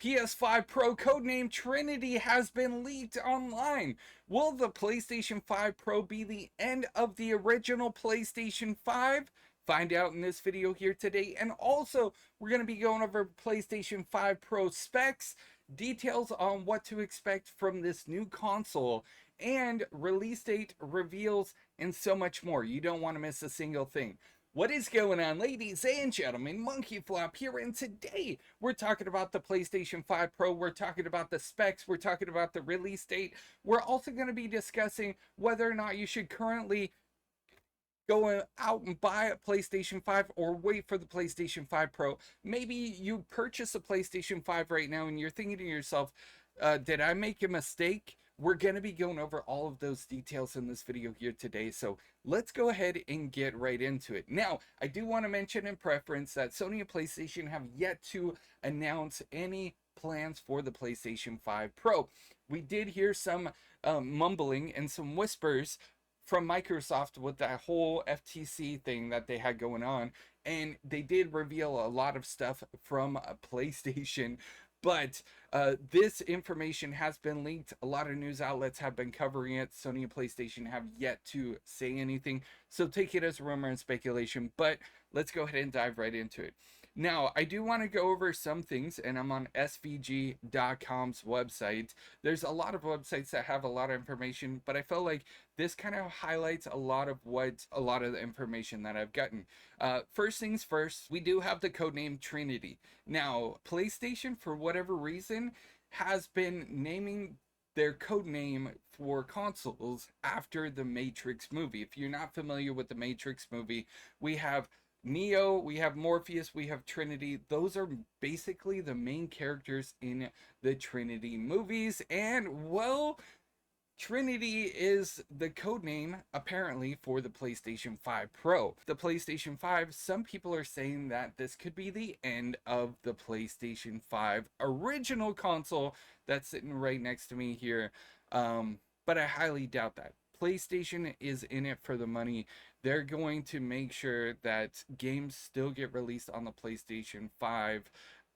PS5 Pro codename Trinity has been leaked online. Will the PlayStation 5 Pro be the end of the original PlayStation 5? Find out in this video here today. And also, we're going to be going over PlayStation 5 Pro specs, details on what to expect from this new console, and release date reveals, and so much more. You don't want to miss a single thing. What is going on, ladies and gentlemen? Monkey Flop here, and today we're talking about the PlayStation 5 Pro, we're talking about the specs, we're talking about the release date. We're also going to be discussing whether or not you should currently go out and buy a PlayStation 5 or wait for the PlayStation 5 Pro. Maybe you purchase a PlayStation 5 right now and you're thinking to yourself, did I make a mistake? We're going to be going over all of those details in this video here today, so let's go ahead and get right into it. Now, I do want to mention in preference that Sony and PlayStation have yet to announce any plans for the PlayStation 5 Pro. We did hear some mumbling and some whispers from Microsoft with that whole FTC thing that they had going on, and they did reveal a lot of stuff from PlayStation, but this information has been leaked. A lot of news outlets have been covering it. Sony and PlayStation have yet to say anything, so take it as rumor and speculation, but let's go ahead and dive right into it. Now, I do want to go over some things, and I'm on svg.com's website. There's a lot of websites that have a lot of information, but I felt like this kind of highlights a lot of the information that I've gotten. First things first, we do have the codename Trinity. Now, PlayStation, for whatever reason, has been naming their code name for consoles after the Matrix movie. If you're not familiar with the Matrix movie, we have Neo, we have Morpheus, we have Trinity. Those are basically the main characters in the Trinity movies, and well, Trinity is the codename apparently for the PlayStation 5 Pro. The PlayStation 5, some people are saying that this could be the end of the PlayStation 5 original console that's sitting right next to me here, but I highly doubt that. PlayStation is in it for the money. They're going to make sure that games still get released on the PlayStation 5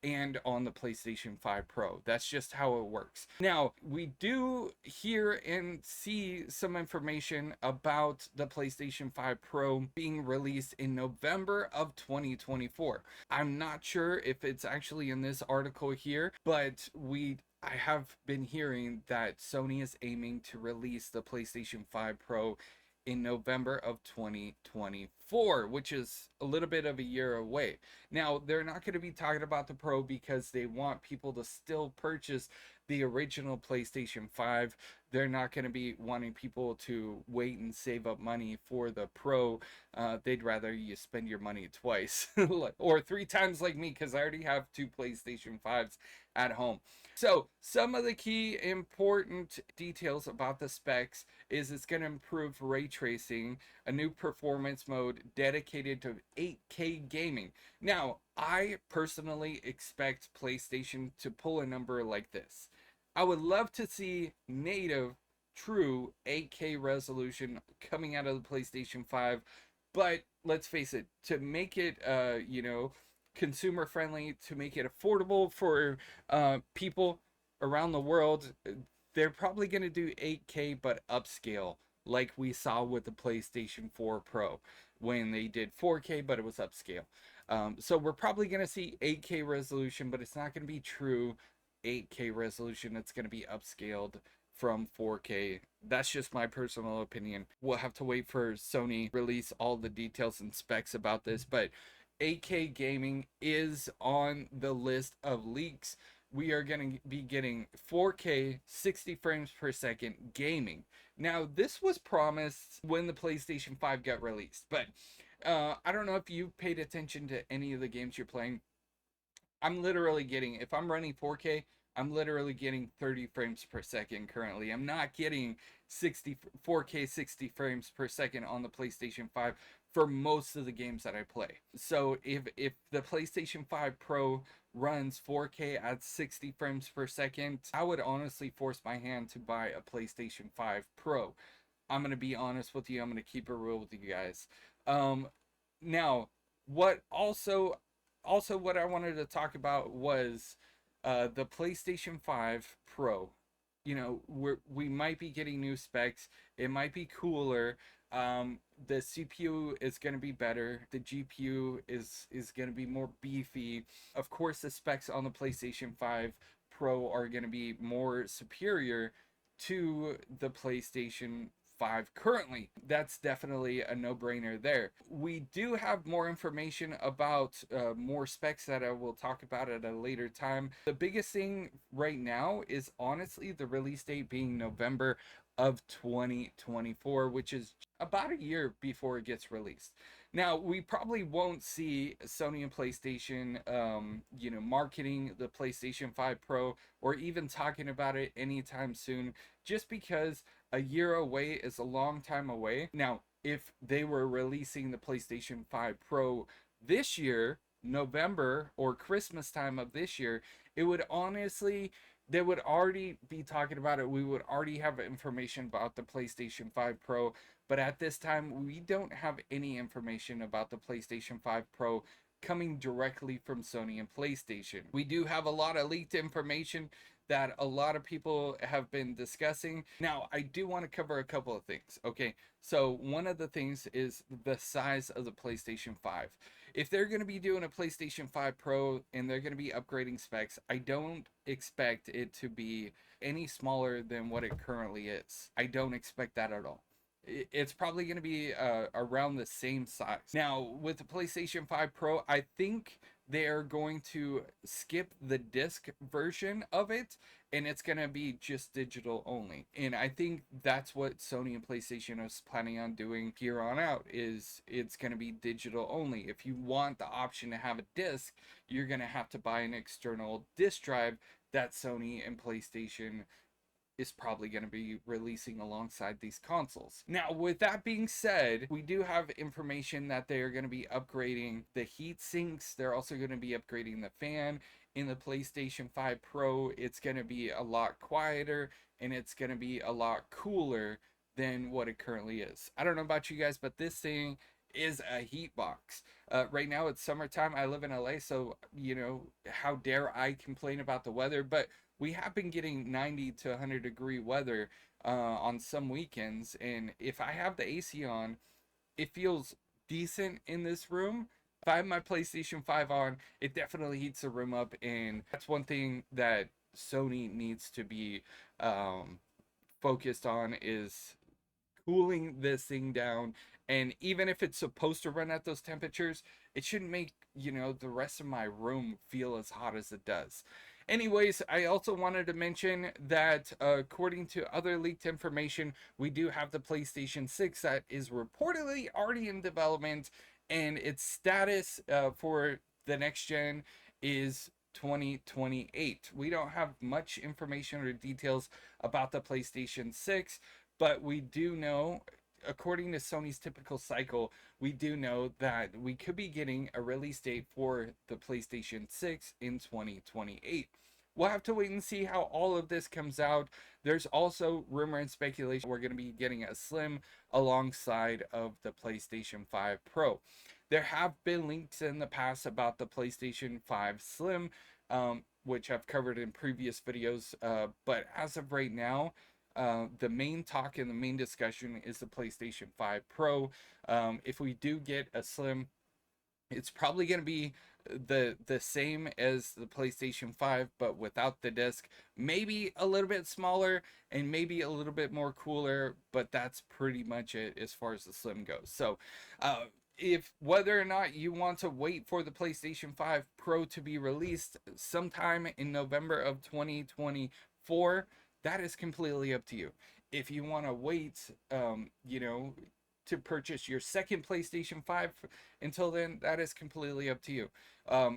and on the PlayStation 5 Pro. That's just how it works. Now, we do hear and see some information about the PlayStation 5 Pro being released in November of 2024. I'm not sure if it's actually in this article here, but I have been hearing that Sony is aiming to release the PlayStation 5 Pro in November of 2024, which is a little bit of a year away. Now, they're not going to be talking about the Pro because they want people to still purchase the original PlayStation 5. They're not going to be wanting people to wait and save up money for the Pro. They'd rather you spend your money twice or 3 times like me, because I already have 2 PlayStation 5s at home. So some of the key important details about the specs is it's going to improve ray tracing, a new performance mode dedicated to 8K gaming. Now, I personally expect PlayStation to pull a number like this. I would love to see native true 8K resolution coming out of the PlayStation 5, but let's face it, to make it consumer friendly, to make it affordable for people around the world, they're probably going to do 8K but upscale, like we saw with the PlayStation 4 Pro when they did 4K but it was upscale. So we're probably going to see 8K resolution, but it's not going to be true 8K resolution. It's going to be upscaled from 4K. That's just my personal opinion. We'll have to wait for Sony release all the details and specs about this, but 8K gaming is on the list of leaks. We are going to be getting 4K 60 frames per second gaming. Now, this was promised when the PlayStation 5 got released, but I don't know if you paid attention to any of the games you're playing. I'm literally getting, if I'm running 4K, I'm literally getting 30 frames per second currently. I'm not getting 4K 60 frames per second on the PlayStation 5 for most of the games that I play. So if the PlayStation 5 Pro runs 4K at 60 frames per second, I would honestly force my hand to buy a PlayStation 5 Pro. I'm going to be honest with you. I'm going to keep it real with you guys. Now, what also what I wanted to talk about was The PlayStation 5 Pro, you know, we might be getting new specs. It might be cooler. The CPU is going to be better. The GPU is going to be more beefy. Of course, the specs on the PlayStation 5 Pro are going to be more superior to the PlayStation 5 currently. That's definitely a no-brainer there. We do have more information about more specs that I will talk about at a later time. The biggest thing right now is honestly the release date being November of 2024, which is about a year before it gets released. Now, we probably won't see Sony and PlayStation, you know, marketing the PlayStation 5 Pro or even talking about it anytime soon, just because a year away is a long time away. Now, if they were releasing the PlayStation 5 Pro this year, November or Christmas time of this year, it would honestly, they would already be talking about it. We would already have information about the PlayStation 5 Pro. But at this time, we don't have any information about the PlayStation 5 Pro coming directly from Sony and PlayStation. We do have a lot of leaked information that a lot of people have been discussing. Now, I do want to cover a couple of things. Okay, so one of the things is the size of the PlayStation 5. If they're going to be doing a PlayStation 5 Pro and they're going to be upgrading specs, I don't expect it to be any smaller than what it currently is. I don't expect that at all. It's probably going to be around the same size. Now, with the PlayStation 5 Pro, I think they're going to skip the disc version of it and it's going to be just digital only. And I think that's what Sony and PlayStation is planning on doing here on out, is it's going to be digital only. If you want the option to have a disc, you're going to have to buy an external disc drive that Sony and PlayStation is probably going to be releasing alongside these consoles. Now, with that being said, we do have information that they are going to be upgrading the heat sinks. They're also going to be upgrading the fan. In the PlayStation 5 Pro, it's going to be a lot quieter and it's going to be a lot cooler than what it currently is. I don't know about you guys, but this thing is a heat box. Right now it's summertime. I live in LA, so you know, how dare I complain about the weather, but we have been getting 90 to 100-degree weather on some weekends, and if I have the AC on, it feels decent in this room. If I have my PlayStation 5 on, it definitely heats the room up, and that's one thing that Sony needs to be focused on, is cooling this thing down. And even if it's supposed to run at those temperatures, it shouldn't make, you know, the rest of my room feel as hot as it does. Anyways, I also wanted to mention that according to other leaked information, we do have the PlayStation 6 that is reportedly already in development, and its status for the next gen is 2028. We don't have much information or details about the PlayStation 6, but we do know, according to Sony's typical cycle, we do know that we could be getting a release date for the PlayStation 6 in 2028. We'll have to wait and see how all of this comes out. There's also rumor and speculation we're going to be getting a Slim alongside of the PlayStation 5 Pro. There have been leaks in the past about the PlayStation 5 Slim, which I've covered in previous videos, but as of right now, the main talk and the main discussion is the PlayStation 5 Pro. If we do get a Slim, it's probably going to be the same as the PlayStation 5, but without the disc. Maybe a little bit smaller and maybe a little bit more cooler, but that's pretty much it as far as the Slim goes. So, if whether or not you want to wait for the PlayStation 5 Pro to be released sometime in November of 2024, that is completely up to you. If you want to wait, you know, to purchase your second PlayStation 5 until then, that is completely up to you.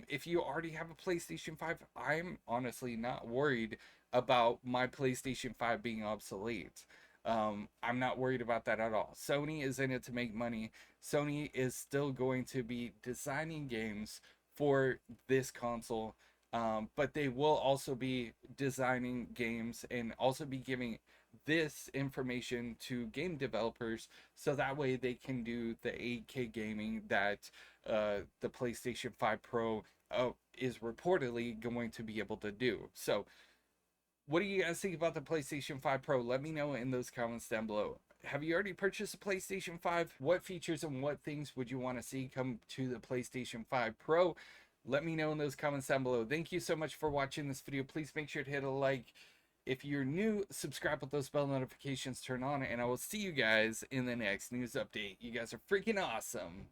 If you already have a PlayStation 5, I'm honestly not worried about my PlayStation 5 being obsolete. I'm not worried about that at all. Sony is in it to make money. Sony is still going to be designing games for this console, but they will also be designing games and also be giving this information to game developers, so that way they can do the 8K gaming that the PlayStation 5 Pro is reportedly going to be able to do. So what do you guys think about the PlayStation 5 Pro? Let me know in those comments down below. Have you already purchased a PlayStation 5? What features and what things would you want to see come to the PlayStation 5 Pro? Let me know in those comments down below. Thank you so much for watching this video. Please make sure to hit a like. If you're new, subscribe with those bell notifications turned on, and I will see you guys in the next news update. You guys are freaking awesome.